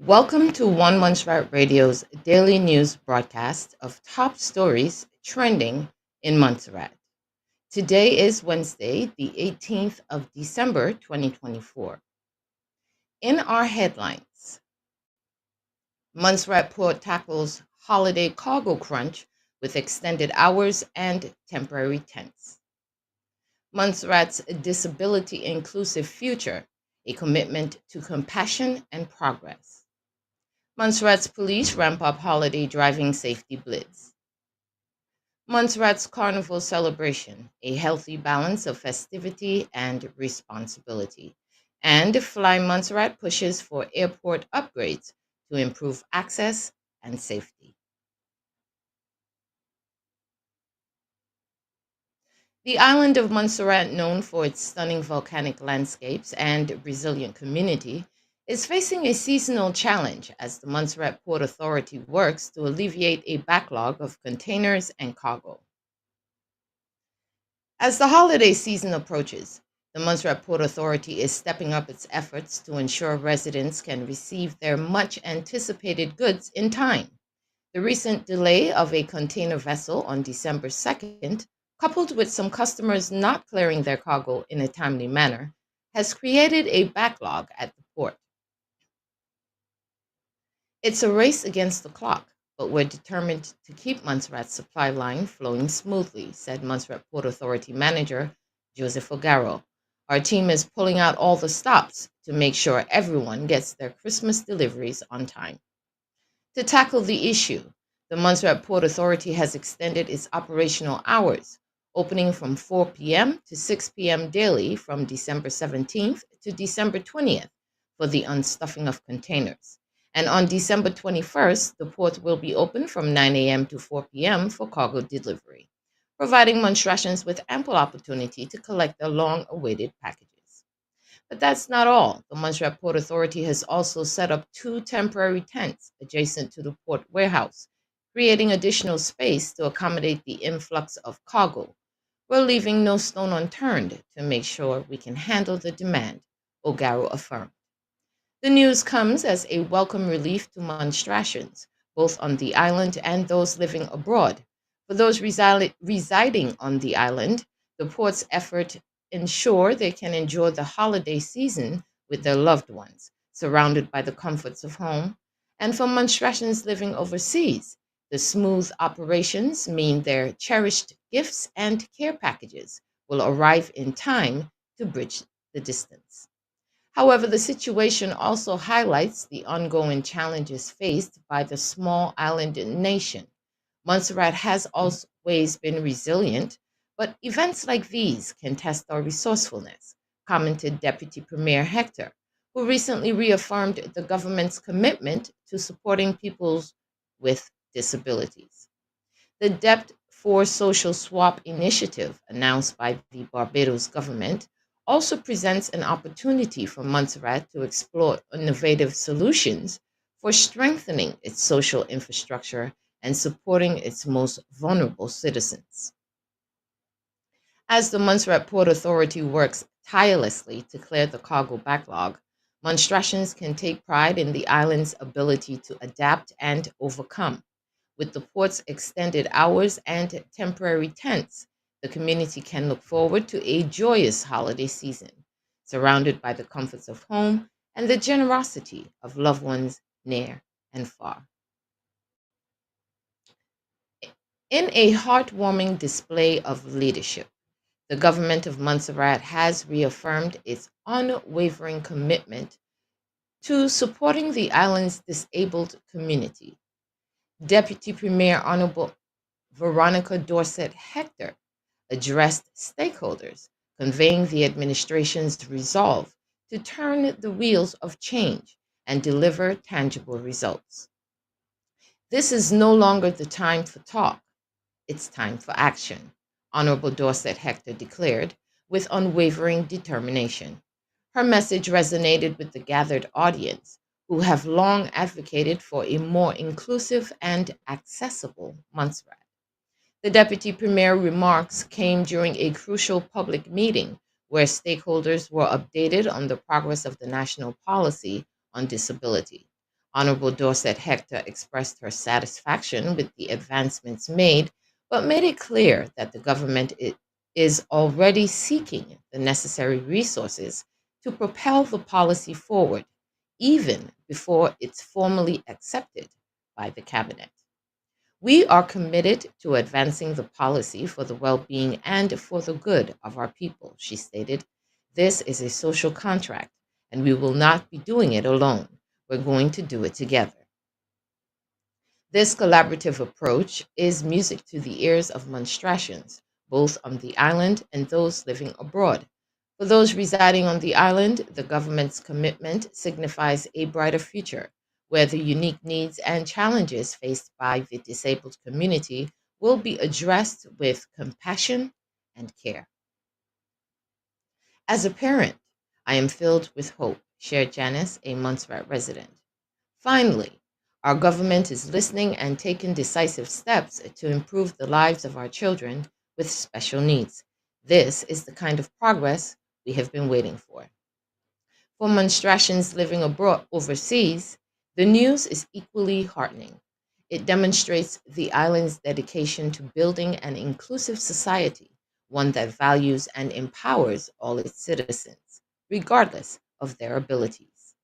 Welcome to One Montserrat Radio's daily news broadcast of top stories trending in Montserrat. Today is Wednesday, the 18th of December, 2024. In our headlines, Montserrat Port tackles holiday cargo crunch with extended hours and temporary tents. Montserrat's disability inclusive future, a commitment to compassion and progress. Montserrat's police ramp up holiday driving safety blitz. Montserrat's carnival celebration, a healthy balance of festivity and responsibility. And Fly Montserrat pushes for airport upgrades to improve access and safety. The island of Montserrat, known for its stunning volcanic landscapes and resilient community, is facing a seasonal challenge as the Montserrat Port Authority works to alleviate a backlog of containers and cargo. As the holiday season approaches, the Montserrat Port Authority is stepping up its efforts to ensure residents can receive their much anticipated goods in time. The recent delay of a container vessel on December 2nd, coupled with some customers not clearing their cargo in a timely manner, has created a backlog at the port. It's a race against the clock, but we're determined to keep Montserrat's supply line flowing smoothly, said Montserrat Port Authority Manager Joseph Ogaro. Our team is pulling out all the stops to make sure everyone gets their Christmas deliveries on time. To tackle the issue, the Montserrat Port Authority has extended its operational hours, opening from 4 p.m. to 6 p.m. daily from December 17th to December 20th for the unstuffing of containers. And on December 21st, the port will be open from 9 a.m. to 4 p.m. for cargo delivery, providing Montserratians with ample opportunity to collect their long-awaited packages. But that's not all. The Montserrat Port Authority has also set up 2 temporary tents adjacent to the port warehouse, creating additional space to accommodate the influx of cargo. We're leaving no stone unturned to make sure we can handle the demand, Ogaro affirmed. The news comes as a welcome relief to Montserratians, both on the island and those living abroad. For those residing on the island, the port's effort ensure they can enjoy the holiday season with their loved ones, surrounded by the comforts of home. And for Montserratians living overseas, the smooth operations mean their cherished gifts and care packages will arrive in time to bridge the distance. However, the situation also highlights the ongoing challenges faced by the small island nation. Montserrat has always been resilient, but events like these can test our resourcefulness, commented Deputy Premier Hector, who recently reaffirmed the government's commitment to supporting people with disabilities. The Debt for Social Swap initiative, announced by the Barbados government, also presents an opportunity for Montserrat to explore innovative solutions for strengthening its social infrastructure and supporting its most vulnerable citizens. As the Montserrat Port Authority works tirelessly to clear the cargo backlog, Montserratians can take pride in the island's ability to adapt and overcome. With the port's extended hours and temporary tents, the community can look forward to a joyous holiday season, surrounded by the comforts of home and the generosity of loved ones near and far. In a heartwarming display of leadership, the government of Montserrat has reaffirmed its unwavering commitment to supporting the island's disabled community. Deputy Premier Honorable Veronica Dorset Hector addressed stakeholders, conveying the administration's resolve to turn the wheels of change and deliver tangible results. This is no longer the time for talk, it's time for action, Honorable Dorset Hector declared with unwavering determination. Her message resonated with the gathered audience, who have long advocated for a more inclusive and accessible Montserrat. The Deputy Premier remarks came during a crucial public meeting where stakeholders were updated on the progress of the national policy on disability. Honorable Dorset Hector expressed her satisfaction with the advancements made, but made it clear that the government is already seeking the necessary resources to propel the policy forward, even before it's formally accepted by the cabinet. We are committed to advancing the policy for the well being and for the good of our people, she stated. This is a social contract, and we will not be doing it alone. We're going to do it together. This collaborative approach is music to the ears of Monstratians, both on the island and those living abroad. For those residing on the island, the government's commitment signifies a brighter future, where the unique needs and challenges faced by the disabled community will be addressed with compassion and care. As a parent, I am filled with hope, shared Janice, a Montserrat resident. Finally, our government is listening and taking decisive steps to improve the lives of our children with special needs. This is the kind of progress we have been waiting for. For Monstratians living abroad overseas, the news is equally heartening. It demonstrates the island's dedication to building an inclusive society, one that values and empowers all its citizens, regardless of their abilities.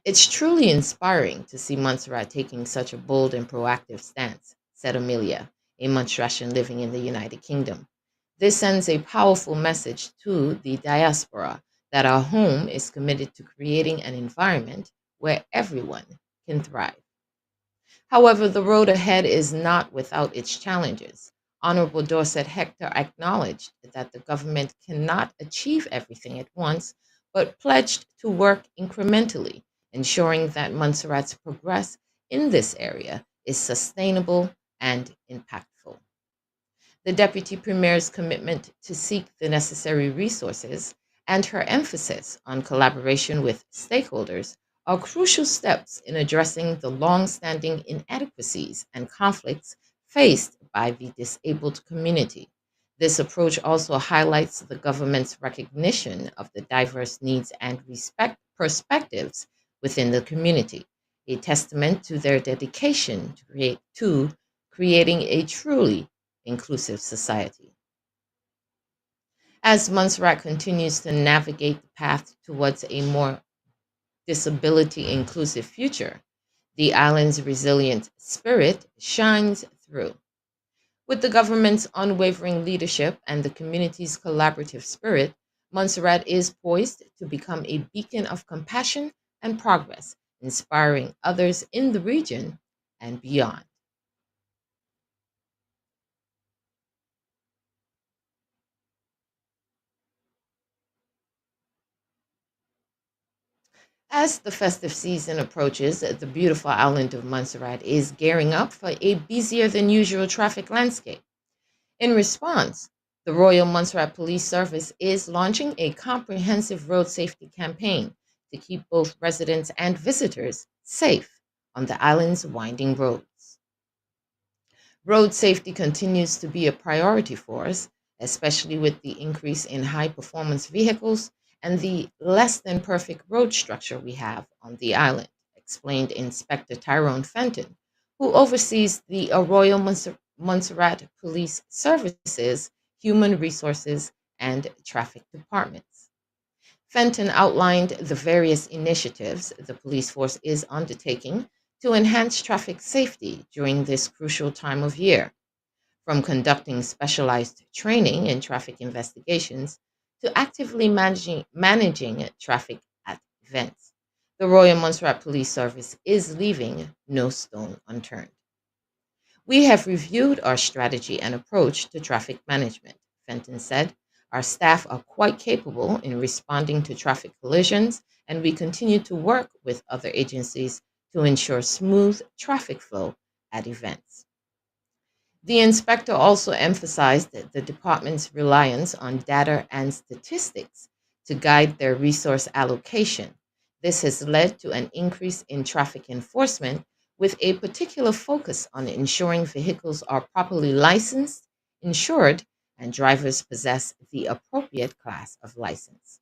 It's truly inspiring to see Montserrat taking such a bold and proactive stance, said Amelia, a Monstratian living in the United Kingdom. This sends a powerful message to the diaspora that our home is committed to creating an environment where everyone can thrive. However, the road ahead is not without its challenges. Honorable Dorset Hector acknowledged that the government cannot achieve everything at once, but pledged to work incrementally, ensuring that Montserrat's progress in this area is sustainable and impactful. The Deputy Premier's commitment to seek the necessary resources and her emphasis on collaboration with stakeholders are crucial steps in addressing the long-standing inadequacies and conflicts faced by the disabled community. This approach also highlights the government's recognition of the diverse needs and respect perspectives within the community, a testament to their dedication to creating a truly inclusive society. As Montserrat continues to navigate the path towards a more disability inclusive future, the island's resilient spirit shines through. With the government's unwavering leadership and the community's collaborative spirit, Montserrat is poised to become a beacon of compassion and progress, inspiring others in the region and beyond. As the festive season approaches, the beautiful island of Montserrat is gearing up for a busier than usual traffic landscape. In response, the Royal Montserrat Police Service is launching a comprehensive road safety campaign to keep both residents and visitors safe on the island's winding roads. Road safety continues to be a priority for us, especially with the increase in high performance vehicles and the less than perfect road structure we have on the island, explained Inspector Tyrone Fenton, who oversees the Royal Montserrat Police Services, Human Resources, and Traffic Departments. Fenton outlined the various initiatives the police force is undertaking to enhance traffic safety during this crucial time of year, from conducting specialized training in traffic investigations to actively managing traffic at events. The Royal Montserrat Police Service is leaving no stone unturned. We have reviewed our strategy and approach to traffic management, Fenton said. Our staff are quite capable in responding to traffic collisions, and we continue to work with other agencies to ensure smooth traffic flow at events. The inspector also emphasized that the department's reliance on data and statistics to guide their resource allocation. This has led to an increase in traffic enforcement with a particular focus on ensuring vehicles are properly licensed, insured, and drivers possess the appropriate class of license.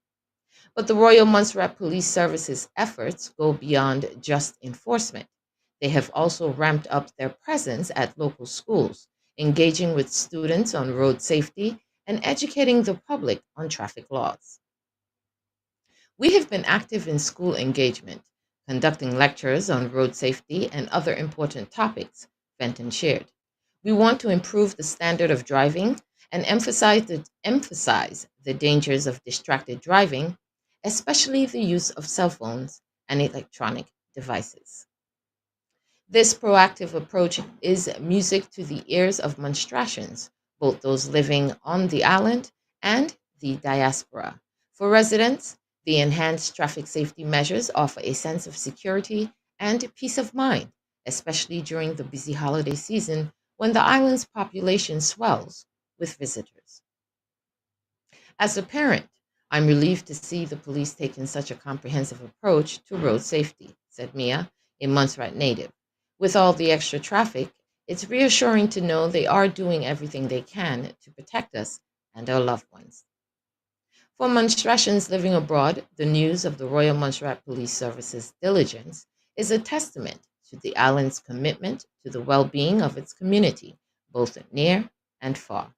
But the Royal Montserrat Police Service's efforts go beyond just enforcement. They have also ramped up their presence at local schools, engaging with students on road safety and educating the public on traffic laws. We have been active in school engagement, conducting lectures on road safety and other important topics, Fenton shared. We want to improve the standard of driving and emphasize the dangers of distracted driving, especially the use of cell phones and electronic devices. This proactive approach is music to the ears of monstrations, both those living on the island and the diaspora. For residents, the enhanced traffic safety measures offer a sense of security and peace of mind, especially during the busy holiday season when the island's population swells with visitors. As a parent, I'm relieved to see the police taking such a comprehensive approach to road safety, said Mia, a Montserrat native. With all the extra traffic, it's reassuring to know they are doing everything they can to protect us and our loved ones. For Monstratians living abroad, the news of the Royal Montserrat Police Service's diligence is a testament to the island's commitment to the well being of its community, both near and far.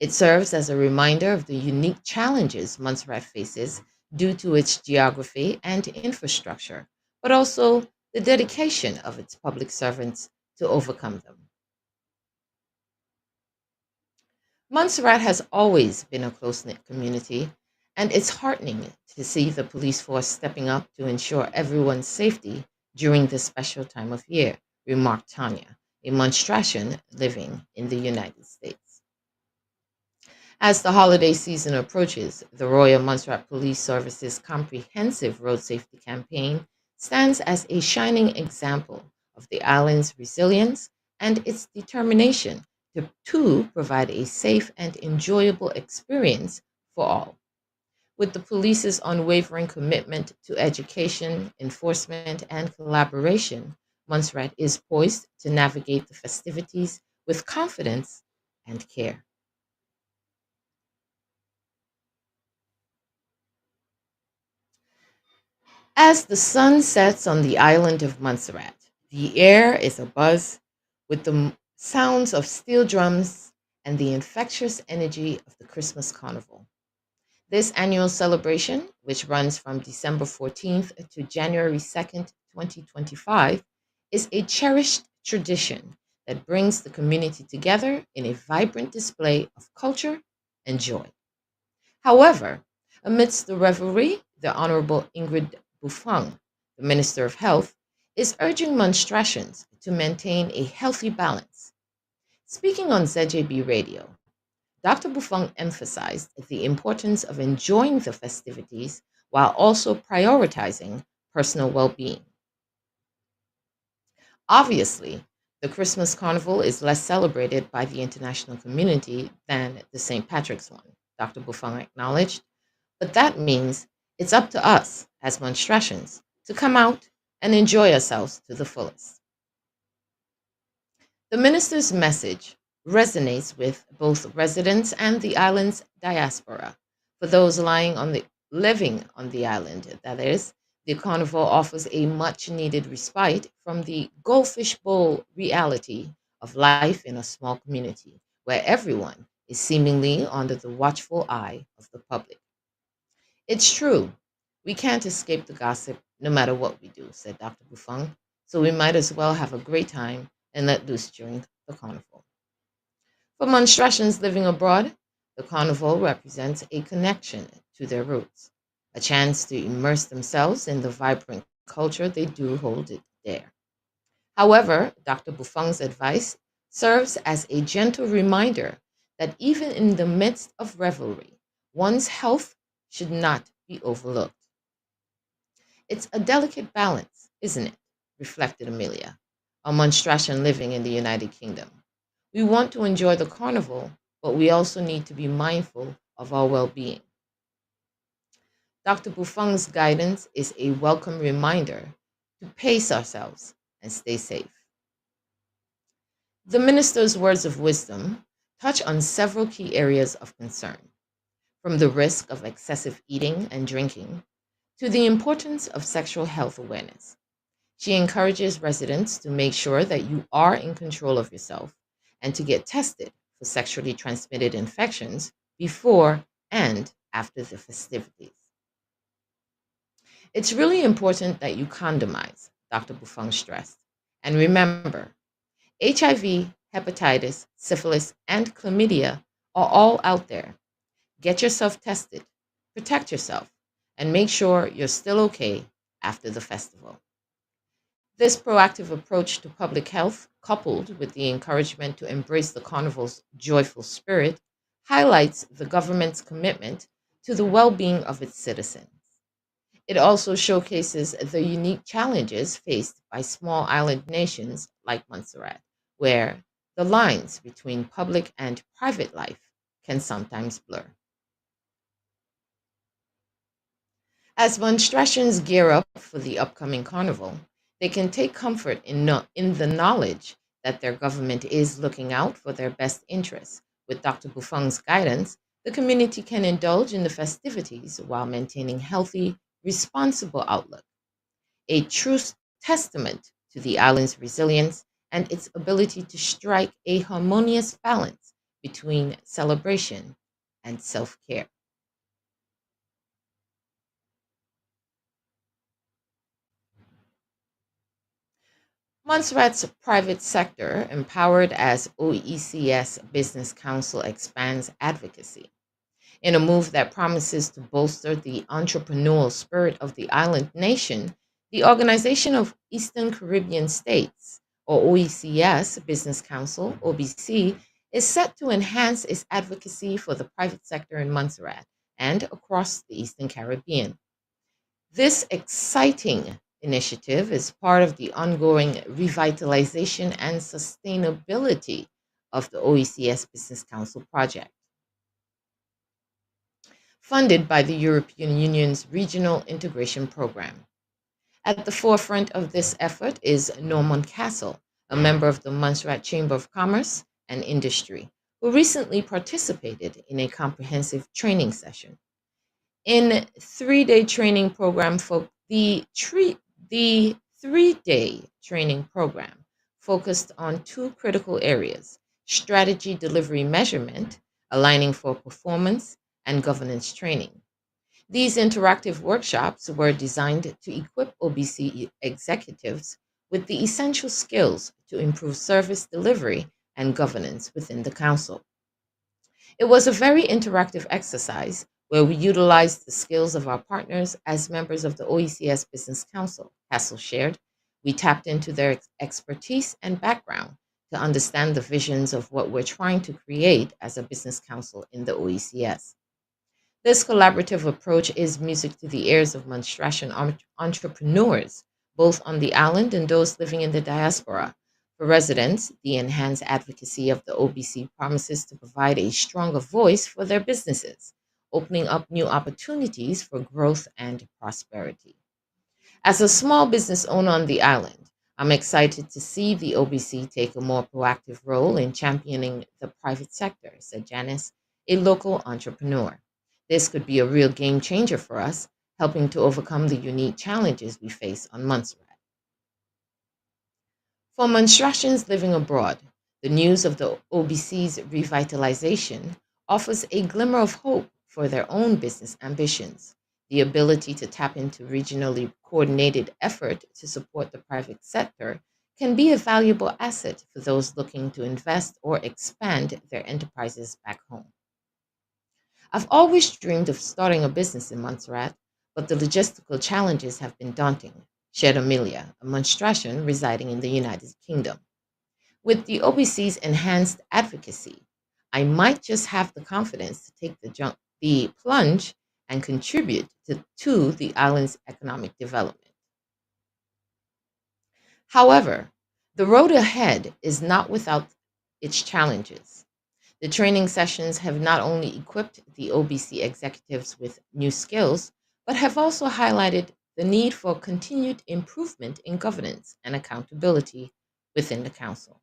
It serves as a reminder of the unique challenges Montserrat faces due to its geography and infrastructure, but also the dedication of its public servants to overcome them. Montserrat has always been a close knit community, and it's heartening to see the police force stepping up to ensure everyone's safety during this special time of year, remarked Tanya, a Monstratian living in the United States. As the holiday season approaches, the Royal Montserrat Police Service's comprehensive road safety campaign stands as a shining example of the island's resilience and its determination to provide a safe and enjoyable experience for all. With the police's unwavering commitment to education, enforcement, and collaboration, Montserrat is poised to navigate the festivities with confidence and care. As the sun sets on the island of Montserrat, the air is abuzz with the sounds of steel drums and the infectious energy of the Christmas carnival. This annual celebration, which runs from December 14th to January 2nd, 2025, is a cherished tradition that brings the community together in a vibrant display of culture and joy. However, amidst the revelry, the Honorable Ingrid Buffon, the Minister of Health, is urging Monstratians to maintain a healthy balance. Speaking on ZJB Radio, Dr. Buffon emphasized the importance of enjoying the festivities while also prioritizing personal well being. Obviously, the Christmas Carnival is less celebrated by the international community than the St. Patrick's one, Dr. Buffon acknowledged. But that means it's up to us as Monstratians to come out and enjoy ourselves to the fullest. The minister's message resonates with both residents and the island's diaspora. For those living on the island, that is, the carnival offers a much needed respite from the goldfish bowl reality of life in a small community where everyone is seemingly under the watchful eye of the public. It's true. We can't escape the gossip no matter what we do, said Dr. Buffon. So we might as well have a great time and let loose during the carnival. For Monstratians living abroad, the carnival represents a connection to their roots, a chance to immerse themselves in the vibrant culture they do hold it there. However, Dr. Buffon's advice serves as a gentle reminder that even in the midst of revelry, one's health should not be overlooked. It's a delicate balance, isn't it? Reflected Amelia, a Monstratian living in the United Kingdom. We want to enjoy the carnival, but we also need to be mindful of our well being. Dr. Buffon's guidance is a welcome reminder to pace ourselves and stay safe. The minister's words of wisdom touch on several key areas of concern. from the risk of excessive eating and drinking to the importance of sexual health awareness. She encourages residents to make sure that you are in control of yourself and to get tested for sexually transmitted infections before and after the festivities. It's really important that you condomize, Dr. Buffon stressed. And remember, HIV, hepatitis, syphilis, and chlamydia are all out there. Get yourself tested, protect yourself, and make sure you're still okay after the festival. This proactive approach to public health, coupled with the encouragement to embrace the carnival's joyful spirit, highlights the government's commitment to the well being of its citizens. It also showcases the unique challenges faced by small island nations like Montserrat, where the lines between public and private life can sometimes blur. As monstrations gear up for the upcoming carnival, they can take comfort in the knowledge that their government is looking out for their best interests. With Dr. Buffon's guidance, the community can indulge in the festivities while maintaining healthy, responsible outlook, a true testament to the island's resilience and its ability to strike a harmonious balance between celebration and self-care. Montserrat's private sector, empowered as OECS Business Council expands advocacy. In a move that promises to bolster the entrepreneurial spirit of the island nation, the Organization of Eastern Caribbean States, or OECS Business Council, OBC, is set to enhance its advocacy for the private sector in Montserrat and across the Eastern Caribbean. This exciting initiative is part of the ongoing revitalization and sustainability of the OECS Business Council project, funded by the European Union's Regional Integration Program. At the forefront of this effort is Norman Castle, a member of the Montserrat Chamber of Commerce and Industry, who recently participated in a comprehensive training session. In 3-day training program for the 3-day training program focused on two critical areas: strategy delivery measurement, aligning for performance, and governance training. These interactive workshops were designed to equip OBC executives with the essential skills to improve service delivery and governance within the council. It was a very interactive exercise where we utilized the skills of our partners as members of the OECS Business Council. Hassel shared, we tapped into their expertise and background to understand the visions of what we're trying to create as a business council in the OECS. This collaborative approach is music to the ears of Monstration entrepreneurs, both on the island and those living in the diaspora. For residents, the enhanced advocacy of the OBC promises to provide a stronger voice for their businesses, opening up new opportunities for growth and prosperity. As a small business owner on the island, I'm excited to see the OBC take a more proactive role in championing the private sector, said Janice, a local entrepreneur. This could be a real game changer for us, helping to overcome the unique challenges we face on Montserrat. For monstrations living abroad, the news of the OBC's revitalization offers a glimmer of hope for their own business ambitions. The ability to tap into regionally coordinated effort to support the private sector can be a valuable asset for those looking to invest or expand their enterprises back home. I've always dreamed of starting a business in Montserrat, but the logistical challenges have been daunting, shared Amelia, a monstration residing in the United Kingdom. With the OBC's enhanced advocacy, I might just have the confidence to take the plunge and contribute to the island's economic development. However, the road ahead is not without its challenges. The training sessions have not only equipped the OBC executives with new skills, but have also highlighted the need for continued improvement in governance and accountability within the council.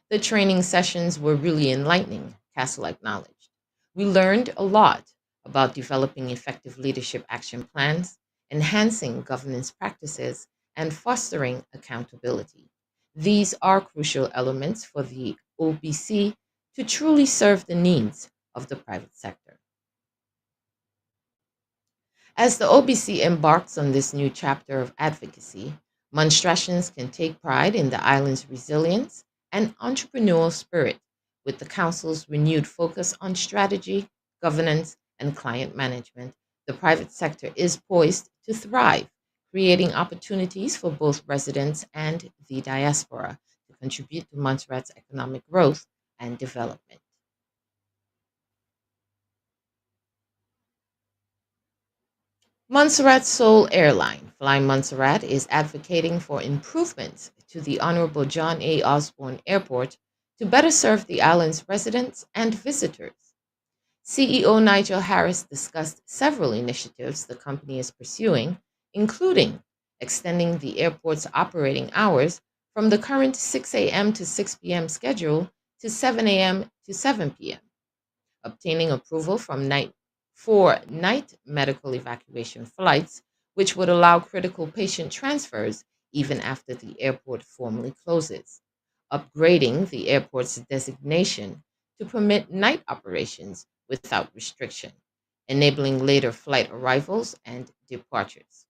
The training sessions were really enlightening, Castle acknowledged. We learned a lot about developing effective leadership action plans, enhancing governance practices, and fostering accountability. These are crucial elements for the OBC to truly serve the needs of the private sector. As the OBC embarks on this new chapter of advocacy, Monstratians can take pride in the island's resilience and entrepreneurial spirit, with the Council's renewed focus on strategy, governance, and client management. The private sector is poised to thrive, creating opportunities for both residents and the diaspora to contribute to Montserrat's economic growth and development. Montserrat Soul Airline, Fly Montserrat, is advocating for improvements to the Honorable John A. Osborne Airport to better serve the island's residents and visitors. CEO Nigel Harris discussed several initiatives the company is pursuing, including extending the airport's operating hours from the current 6 a.m. to 6 p.m. schedule to 7 a.m. to 7 p.m., obtaining approval from night medical evacuation flights, which would allow critical patient transfers even after the airport formally closes, upgrading the airport's designation to permit night operations without restriction, enabling later flight arrivals and departures.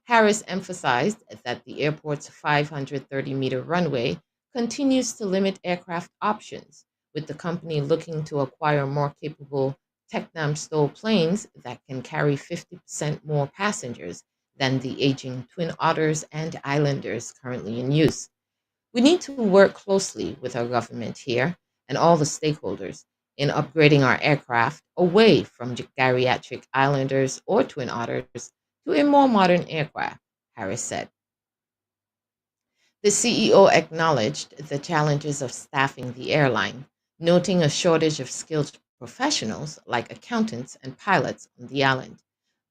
Harris emphasized that the airport's 530-meter runway continues to limit aircraft options, with the company looking to acquire more capable Tecnam STOL planes that can carry 50% more passengers than the aging Twin Otters and Islanders currently in use. We need to work closely with our government here and all the stakeholders in upgrading our aircraft away from geriatric Islanders or Twin Otters to a more modern aircraft, Harris said. The CEO acknowledged the challenges of staffing the airline, noting a shortage of skilled professionals like accountants and pilots on the island.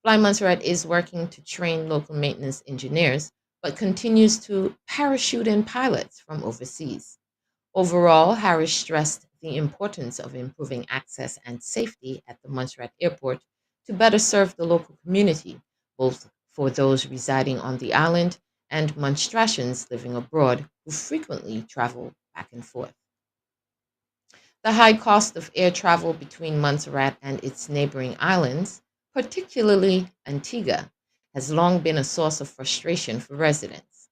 Fly Montserrat is working to train local maintenance engineers, but continues to parachute in pilots from overseas. Overall, Harris stressed the importance of improving access and safety at the Montserrat Airport to better serve the local community, both for those residing on the island and Monstratians living abroad who frequently travel back and forth. The high cost of air travel between Montserrat and its neighboring islands, particularly Antigua, has long been a source of frustration for residents.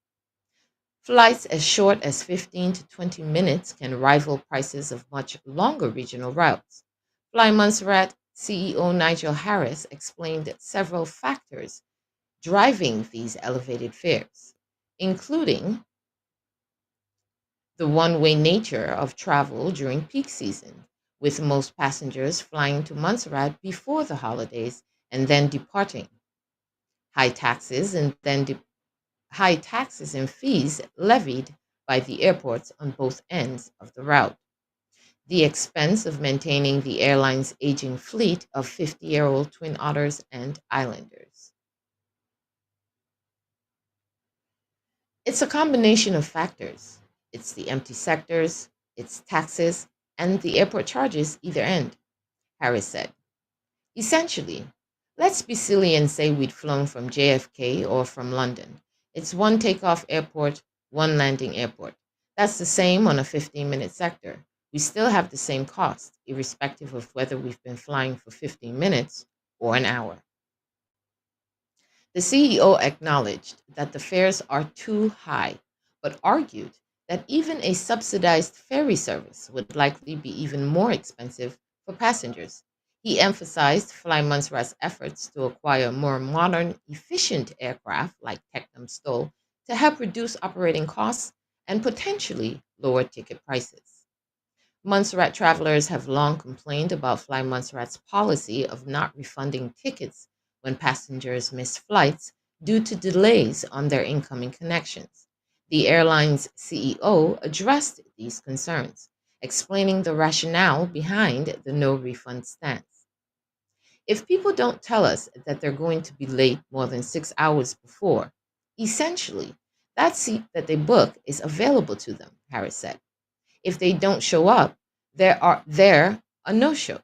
Flights as short as 15 to 20 minutes can rival prices of much longer regional routes. Fly Montserrat CEO Nigel Harris explained several factors driving these elevated fares, including the one-way nature of travel during peak season, with most passengers flying to Montserrat before the holidays and then departing. High taxes and then high taxes and fees levied by the airports on both ends of the route. The expense of maintaining the airline's aging fleet of 50-year-old Twin Otters and Islanders. It's a combination of factors. It's the empty sectors, it's taxes, and the airport charges either end, Harris said. Essentially, let's be silly and say we'd flown from JFK or from London. It's one takeoff airport, one landing airport. That's the same on a 15-minute sector. We still have the same cost, irrespective of whether we've been flying for 15 minutes or an hour. The CEO acknowledged that the fares are too high, but argued that even a subsidized ferry service would likely be even more expensive for passengers. He emphasized Fly Montserrat's efforts to acquire more modern, efficient aircraft like Tecnam STOL to help reduce operating costs and potentially lower ticket prices. Montserrat travelers have long complained about Fly Montserrat's policy of not refunding tickets when passengers miss flights due to delays on their incoming connections. The airline's CEO addressed these concerns, explaining the rationale behind the no refund stance. If people don't tell us that they're going to be late more than 6 hours before, essentially, that seat that they book is available to them, Harris said. If they don't show up, they're a no-show.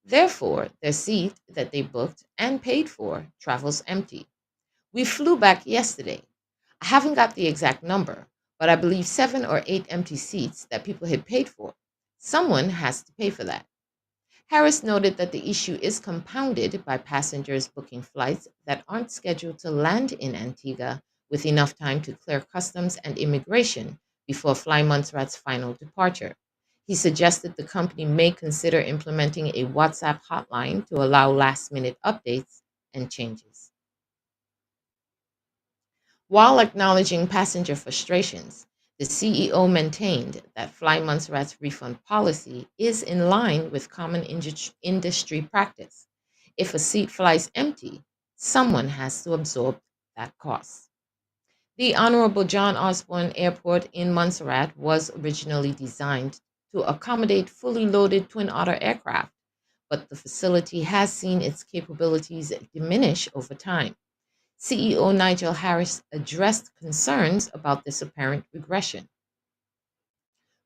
Therefore, their seat that they booked and paid for travels empty. We flew back yesterday. I haven't got the exact number, but I believe 7 or 8 empty seats that people had paid for. Someone has to pay for that. Harris noted that the issue is compounded by passengers booking flights that aren't scheduled to land in Antigua with enough time to clear customs and immigration before Fly Montserrat's final departure. He suggested the company may consider implementing a WhatsApp hotline to allow last minute updates and changes. While acknowledging passenger frustrations, the CEO maintained that Fly Montserrat's refund policy is in line with common industry practice. If a seat flies empty, someone has to absorb that cost. The Honorable John Osborne Airport in Montserrat was originally designed to accommodate fully loaded Twin Otter aircraft, but the facility has seen its capabilities diminish over time. CEO Nigel Harris addressed concerns about this apparent regression.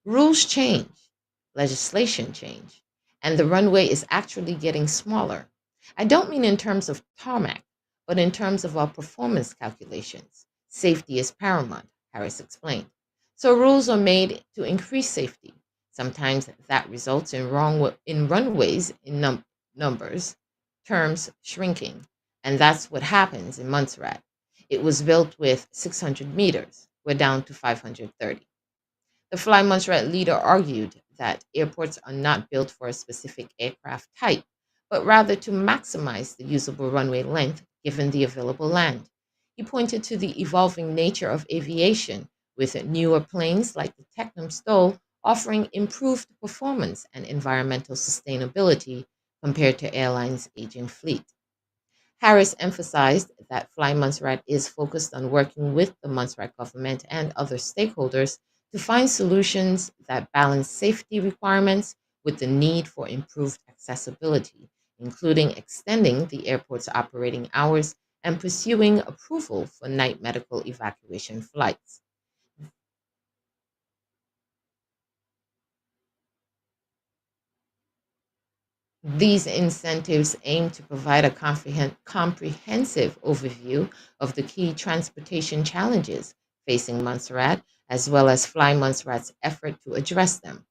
Rules change, legislation change, and the runway is actually getting smaller. I don't mean in terms of tarmac, but in terms of our performance calculations. Safety is paramount, Harris explained. So rules are made to increase safety. Sometimes that results in in runways in numbers, terms shrinking, and that's what happens in Montserrat. It was built with 600 meters. We're down to 530. The Fly Montserrat leader argued that airports are not built for a specific aircraft type, but rather to maximize the usable runway length given the available land. He pointed to the evolving nature of aviation, with newer planes like the Tecnam Stoll offering improved performance and environmental sustainability compared to airlines' aging fleet. Harris emphasized that Fly Montserrat is focused on working with the Montserrat government and other stakeholders to find solutions that balance safety requirements with the need for improved accessibility, including extending the airport's operating hours and pursuing approval for night medical evacuation flights. These incentives aim to provide a comprehensive overview of the key transportation challenges facing Montserrat, as well as Fly Montserrat's effort to address them,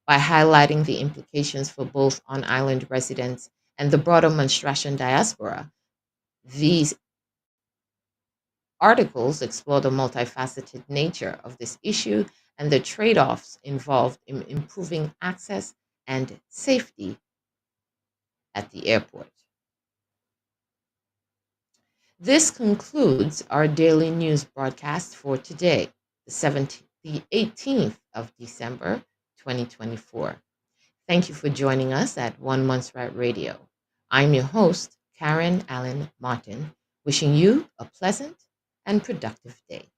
by highlighting the implications for both on island residents and the broader Monstration diaspora. These articles explore the multifaceted nature of this issue and the trade offs involved in improving access and safety at the airport. This concludes our daily news broadcast for today, the 18th of December, 2024. Thank you for joining us at One Montserrat Radio. I'm your host, Karen Allen Martin, wishing you a pleasant and productive day.